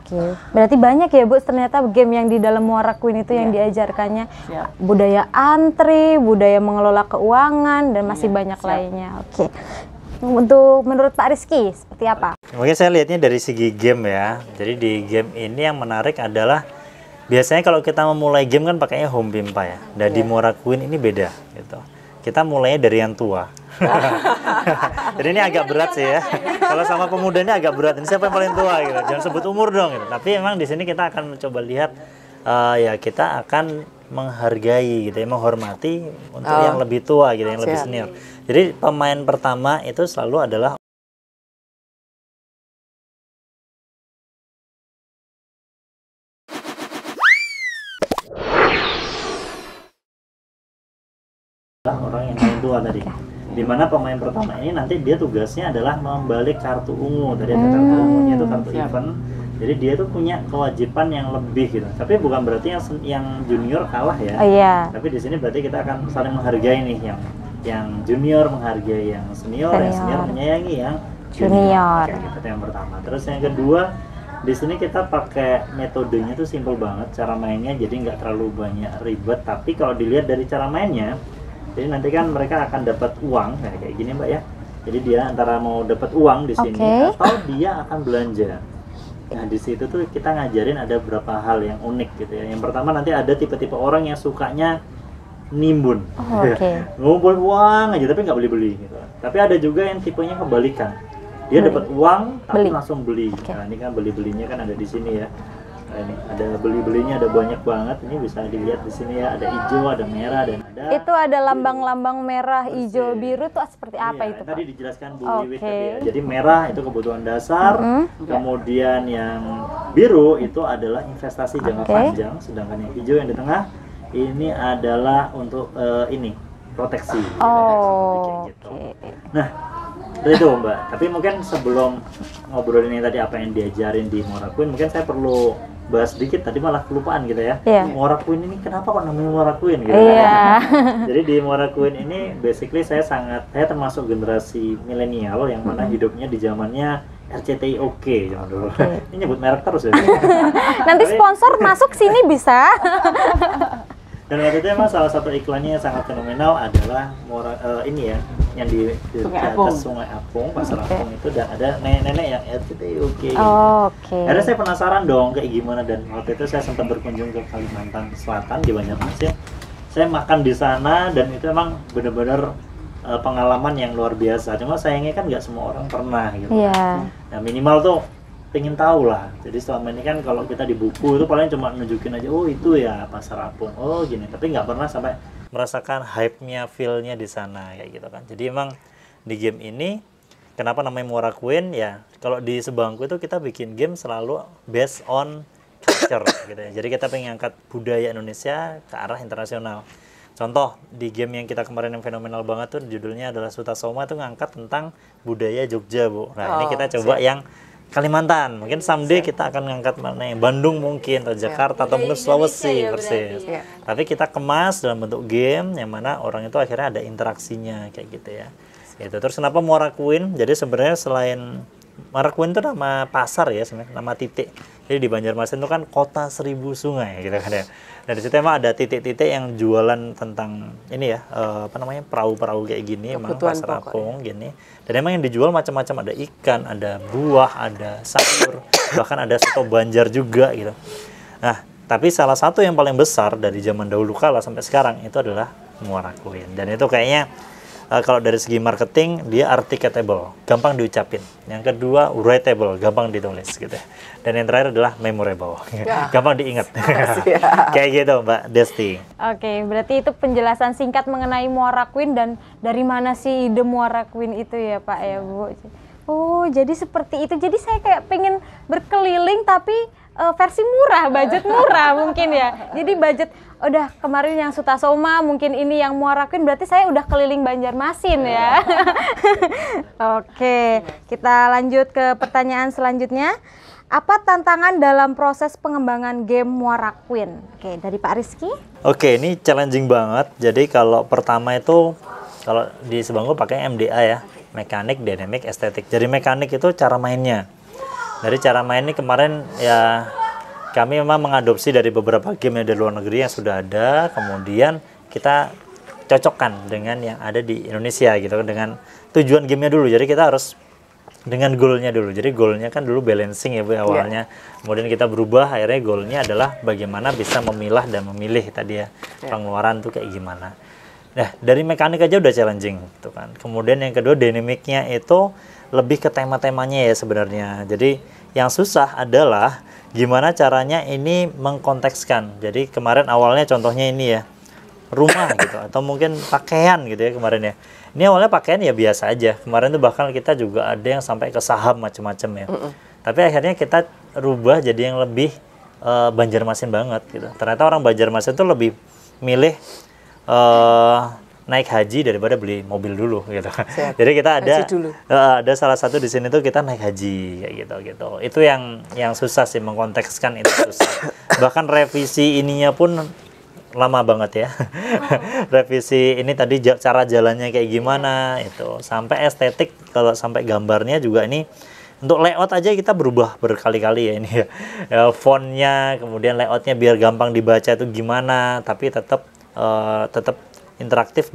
Oke, berarti banyak ya Bu ternyata game yang di dalam Muara Queen itu yang diajarkannya. Budaya antri, budaya mengelola keuangan, dan masih banyak lainnya. Oke, untuk menurut Pak Rizky seperti apa? Mungkin saya lihatnya dari segi game ya. Jadi di game ini yang menarik adalah biasanya kalau kita memulai game kan pakainya home pimpa ya. Dan di Muara Queen ini beda gitu. Kita mulainya dari yang tua. Jadi ini agak berat sih ya. Kalau sama pemuda ini agak berat. Ini siapa yang paling tua gitu. Jangan sebut umur dong gitu. Tapi memang di sini kita akan mencoba lihat ya kita akan menghargai gitu ya, menghormati untuk yang lebih tua gitu, yang lebih senior. Jadi pemain pertama itu selalu adalah orang yang paling tua tadi. Dimana pemain pertama ini nanti dia tugasnya adalah membalik kartu ungu. Tadi ada kartu ungunya itu kartu event. Jadi dia tuh punya kewajiban yang lebih gitu. Tapi bukan berarti yang junior kalah ya. Tapi di sini berarti kita akan saling menghargai nih, yang junior menghargai yang senior, yang senior menyayangi yang junior. Itu yang pertama. Terus yang kedua, di sini kita pakai metodenya tuh simple banget cara mainnya, jadi nggak terlalu banyak ribet. Tapi kalau dilihat dari cara mainnya, jadi nanti kan mereka akan dapat uang kayak gini Mbak ya. Jadi dia antara mau dapat uang di sini atau dia akan belanja. Nah di situ tuh kita ngajarin ada beberapa hal yang unik gitu ya. Yang pertama nanti ada tipe-tipe orang yang sukanya nimbun, ngumpul uang aja tapi nggak beli-beli gitu. Tapi ada juga yang tipenya kebalikan. Dia dapat uang tapi langsung beli. Nah ini kan beli-belinya kan ada di sini ya. Nah, ini ada beli-belinya, ada banyak banget. Ini bisa dilihat di sini ya, ada hijau, ada merah, dan ada itu ada lambang-lambang merah, hijau, biru tuh seperti apa itu Pak? Tadi dijelaskan Bu Wiwit tadi ya. Jadi merah itu kebutuhan dasar, kemudian yang biru itu adalah investasi jangka panjang, sedangkan yang hijau yang di tengah ini adalah untuk ini proteksi. Gitu. Nah itu Mbak, tapi mungkin sebelum ngobrolin ini tadi apa yang diajarin di Muara Queen, mungkin saya perlu bahas sedikit, tadi malah kelupaan gitu ya. Muara Queen ini kenapa kok namanya Muara Queen gitu Jadi di Muara Queen ini basically saya termasuk generasi milenial yang mana hidupnya di zamannya RCTI Oke zaman dulu. Ini nyebut merek terus ya. Nanti sponsor masuk sini bisa. Dan waktu itu emang salah satu iklannya yang sangat fenomenal adalah ini ya, yang di atas Sungai Apung, Pasar Apung itu, dan ada nenek-nenek yang RCTI Oke. Akhirnya saya penasaran dong kayak gimana, dan waktu itu saya sempat berkunjung ke Kalimantan Selatan di Banjarmasin. Saya makan di sana dan itu emang benar-benar pengalaman yang luar biasa. Cuma sayangnya kan nggak semua orang pernah gitu. Nah minimal tuh pengen tahu lah. Jadi selama ini kan kalau kita di buku itu paling cuma nunjukin aja, oh itu ya Pasar Apung, oh gini, tapi nggak pernah sampai merasakan hype-nya, feel-nya di sana kayak gitu kan. Jadi emang di game ini kenapa namanya Muara Queen ya, kalau di Sebangku itu kita bikin game selalu based on culture gitu ya. Jadi kita pengen angkat budaya Indonesia ke arah internasional. Contoh di game yang kita kemarin yang fenomenal banget tuh judulnya adalah Sutasoma, tuh ngangkat tentang budaya Jogja Bu. Nah ini kita coba yang Kalimantan, mungkin someday kita akan ngangkat mana yang Bandung mungkin, atau Jakarta, atau mungkin Sulawesi persis. Tapi kita kemas dalam bentuk game yang mana orang itu akhirnya ada interaksinya kayak gitu ya. Gitu. Terus kenapa Muara Queen? Jadi sebenarnya selain Muara Queen itu nama pasar ya sebenarnya, nama titik. Jadi di Banjarmasin itu kan kota 1000 sungai gitu kan ya. Dan di situ emang ada titik-titik yang jualan tentang ini ya, apa namanya, perahu-perahu kayak gini, emang Pasar Apung gini. Dan emang yang dijual macam-macam, ada ikan, ada buah, ada sayur, bahkan ada soto Banjar juga gitu. Nah, tapi salah satu yang paling besar dari zaman dahulu kala sampai sekarang itu adalah Muara Queen. Dan itu kayaknya kalau dari segi marketing dia articulable, gampang diucapin. Yang kedua writable, gampang ditulis gitu. Dan yang terakhir adalah memorable, gampang diingat. Kayak gitu Mbak Desti. Oke, berarti itu penjelasan singkat mengenai Muara Queen, dan dari mana sih ide Muara Queen itu ya Pak ya Bu. Oh jadi seperti itu, jadi saya kayak pengen berkeliling tapi versi murah, budget murah mungkin ya. Jadi budget udah kemarin yang Sutasoma, mungkin ini yang Muara Queen, berarti saya udah keliling Banjarmasin ya. Oke, kita lanjut ke pertanyaan selanjutnya. Apa tantangan dalam proses pengembangan game Muara Queen? Oke, dari Pak Rizky. Oke, ini challenging banget. Jadi kalau pertama itu, kalau di Sebangku pakai MDA ya, mekanik, dynamic, estetik. Jadi mekanik itu cara mainnya. Dari cara main ini kemarin ya kami memang mengadopsi dari beberapa game yang dari luar negeri yang sudah ada, kemudian kita cocokkan dengan yang ada di Indonesia gitu, dengan tujuan gamenya dulu. Jadi kita harus dengan goalnya dulu. Jadi goalnya kan dulu balancing ya Bu awalnya. Kemudian kita berubah, akhirnya goalnya adalah bagaimana bisa memilah dan memilih tadi ya, pengeluaran tuh kayak gimana. Nah, dari mekanik aja udah challenging gitu kan. Kemudian yang kedua dinamiknya itu lebih ke tema-temanya ya sebenarnya. Jadi yang susah adalah gimana caranya ini mengkontekskan. Jadi kemarin awalnya contohnya ini ya, rumah gitu atau mungkin pakaian gitu ya kemarin ya. Ini awalnya pakaian ya biasa aja. Kemarin tuh bahkan kita juga ada yang sampai ke saham macam-macam ya. Tapi akhirnya kita rubah jadi yang lebih Banjarmasin banget gitu. Ternyata orang Banjarmasin tuh lebih milih naik haji daripada beli mobil dulu gitu. Jadi kita ada salah satu di sini tuh kita naik haji kayak gitu. Itu yang susah sih mengkontekskan, itu susah. Bahkan revisi ininya pun lama banget ya. Revisi ini tadi cara jalannya kayak gimana itu, sampai estetik, kalau sampai gambarnya juga ini. Untuk layout aja kita berubah berkali-kali ya ini ya. Fontnya, kemudian layoutnya biar gampang dibaca itu gimana, tapi tetap interaktif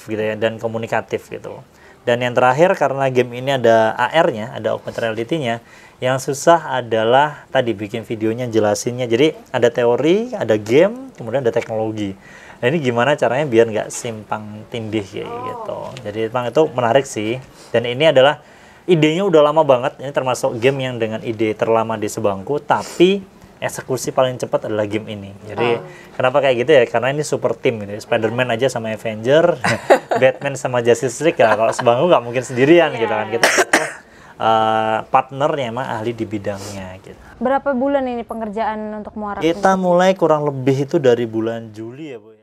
gitu ya, dan komunikatif gitu. Dan yang terakhir, karena game ini ada AR-nya, ada augmented reality-nya, yang susah adalah tadi bikin videonya, jelasinnya. Jadi ada teori, ada game, kemudian ada teknologi. Nah ini gimana caranya biar nggak simpang tindih kayak gitu. Jadi memang itu menarik sih. Dan ini adalah idenya udah lama banget. Ini termasuk game yang dengan ide terlama di sebangku, tapi eksekusi paling cepat adalah game ini. Jadi kenapa kayak gitu ya? Karena ini super team gitu. Spider-Man aja sama Avenger, Batman sama Justice League ya. Kalau sebangku nggak mungkin sendirian gitu kan. Kita butuh partnernya emang ahli di bidangnya gitu. Berapa bulan ini pengerjaan untuk muara? Kita mulai kurang lebih itu dari bulan Juli ya Bu.